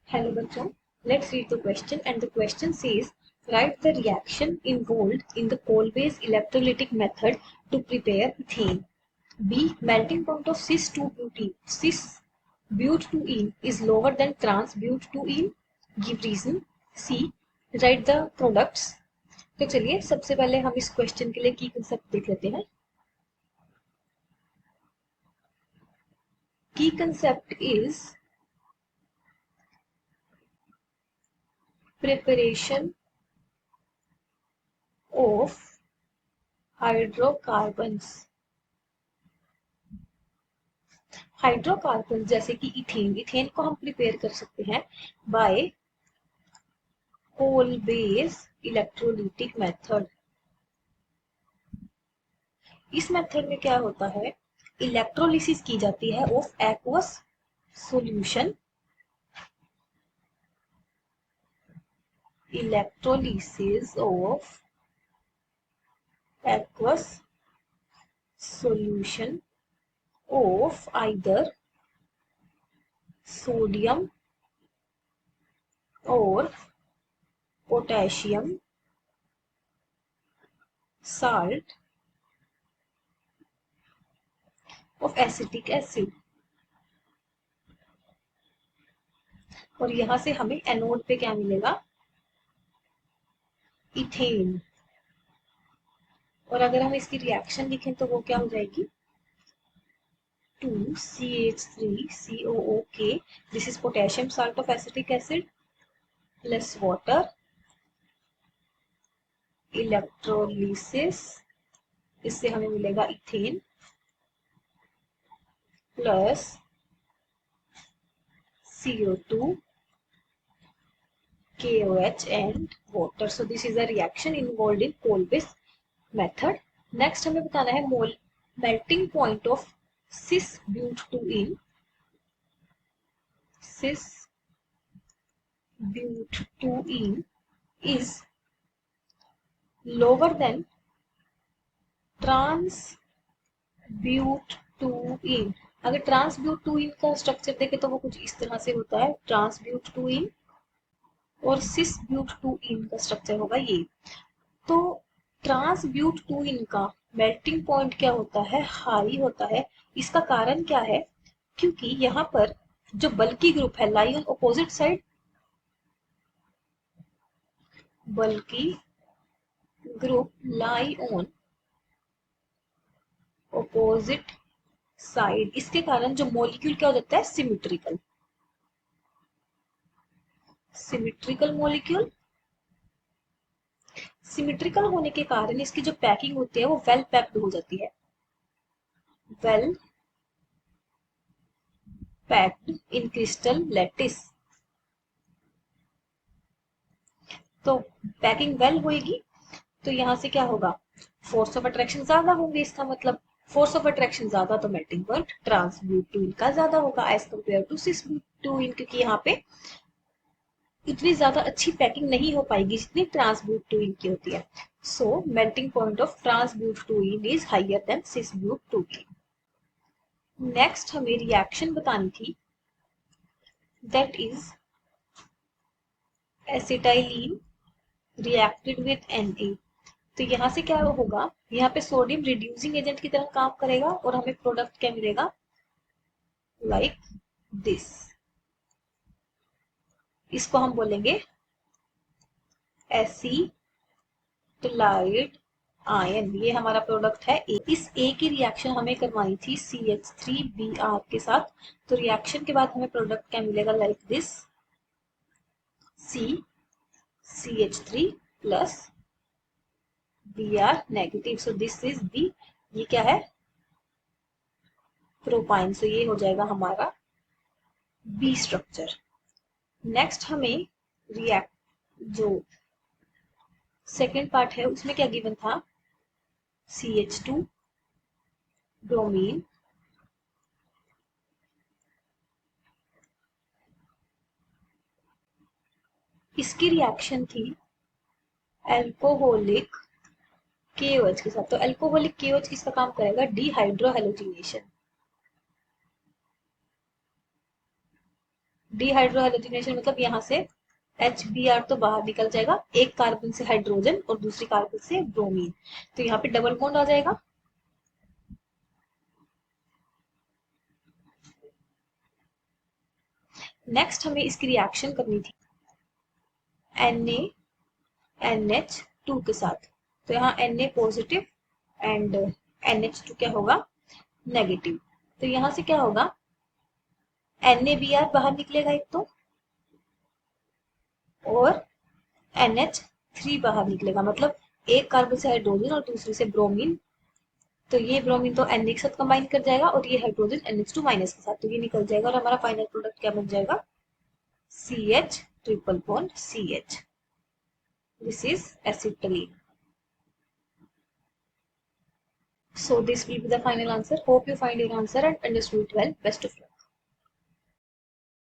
Hello बच्चों, let's read the question and the question says write the reaction involved in the coal-based electrolytic method to prepare ethane. B. Melting point of cis-butene is lower than trans-butene. Give reason. C. Write the products. तो चलिए सबसे पहले हम इस question के लिए की concept देख लेते हैं. की concept is preparation of hydrocarbons. Hydrocarbon जैसे कि इथेन को हम प्रिपेयर कर सकते हैं by coal based electrolytic method. इस मेथड में क्या होता है, इलेक्ट्रोलिसिस की जाती है of aqueous solution. Electrolysis of aqueous solution of either sodium or potassium salt of acetic acid. और यहां से हमें एनोड पे क्या मिलेगा, इथेन. और अगर हम इसकी रिएक्शन लिखें तो वो क्या हो जाएगी, 2CH3COOK. This is potassium salt of acetic acid plus water. Electrolysis, इससे हमें मिलेगा ethane plus CO2 KOH and water. So this is a reaction involved in coal-based method. Next हमें बताना है melting point of cis-butene. Cis-butene is lower than trans-butene. अगर trans-butene का structure देखें तो वो कुछ इस तरह से होता है, trans-butene, और cis-butene का स्ट्रक्चर होगा ये. तो ट्रांसब्यूटेन का मेल्टिंग पॉइंट क्या होता है, हाई होता है. इसका कारण क्या है, क्योंकि यहाँ पर जो बल्की ग्रुप है lie on opposite side, bulky group lie on opposite side. इसके कारण जो मॉलिक्यूल क्या हो जाता है, सिमेट्रिकल. सिमेट्रिकल मॉलिक्यूल, सिमेट्रिकल होने के कारण इसकी जो पैकिंग होती है वो वेल पैक्ड हो जाती है. Well packed in crystal lattice. तो पैकिंग वेल होगी तो यहाँ से क्या होगा, फोर्स ऑफ अट्रैक्शन ज्यादा होंगे. इसका मतलब फोर्स ऑफ अट्रैक्शन ज्यादा तो मेल्टिंग पॉइंट ट्रांसब्यूटेन का ज्यादा होगा एज कम्पेयर टू सिस-ब्यूटेन, क्योंकि यहाँ पे इतनी ज्यादा अच्छी पैकिंग नहीं हो पाएगी जितनी ट्रांसब्यूटेन की होती है. So melting point of transbutene is higher than cisbutene. Next हमें रिएक्शन बतानी थी, that is acetylene reacted with Na. तो यहाँ से क्या होगा, यहाँ पे सोडियम रिड्यूसिंग एजेंट की तरह काम करेगा और हमें प्रोडक्ट क्या मिलेगा, लाइक दिस. इसको हम बोलेंगे एसीटलाइड आयन. ये हमारा प्रोडक्ट है ए. इस ए की रिएक्शन हमें करवानी थी CH3Br के साथ. तो रिएक्शन के बाद हमें प्रोडक्ट क्या मिलेगा, like this, CH3 plus Br negative. So this is B. ये क्या है, प्रोपाइन. सो ये हो जाएगा हमारा बी स्ट्रक्चर. नेक्स्ट हमें रिएक्ट जो सेकेंड पार्ट है उसमें क्या गिवन था, CH2 ब्रोमीन इसकी रिएक्शन थी अल्कोहलिक KOH के साथ. तो अल्कोहलिक KOH किसका काम करेगा, डिहाइड्रोहेलोजिनेशन. डिहाइड्रो हाइड्रोजनेशन मतलब यहाँ से HBr तो बाहर निकल जाएगा, एक कार्बन से हाइड्रोजन और दूसरी कार्बन से ब्रोमीन, तो यहाँ पे डबल बॉन्ड आ जाएगा। नेक्स्ट हमें इसकी रिएक्शन करनी थी NaNH2 के साथ, तो यहाँ Na पॉजिटिव एंड NH2 क्या होगा, नेगेटिव। तो यहाँ से क्या होगा, NaBr बाहर निकलेगा एक तो, और NH3 बाहर निकलेगा, मतलब एक कार्बन से हाइड्रोजन और दूसरी से ब्रोमीन, तो ये ब्रोमीन तो Na के साथ कंबाइन कर जाएगा और ये हाइड्रोजन NH2 माइनस के साथ, तो ये निकल जाएगा और हमारा फाइनल प्रोडक्ट क्या बन जाएगा, CH triple bond CH। This is acetylene. So this will be the final answer. Hope you find your answer and understood it well. Best of luck.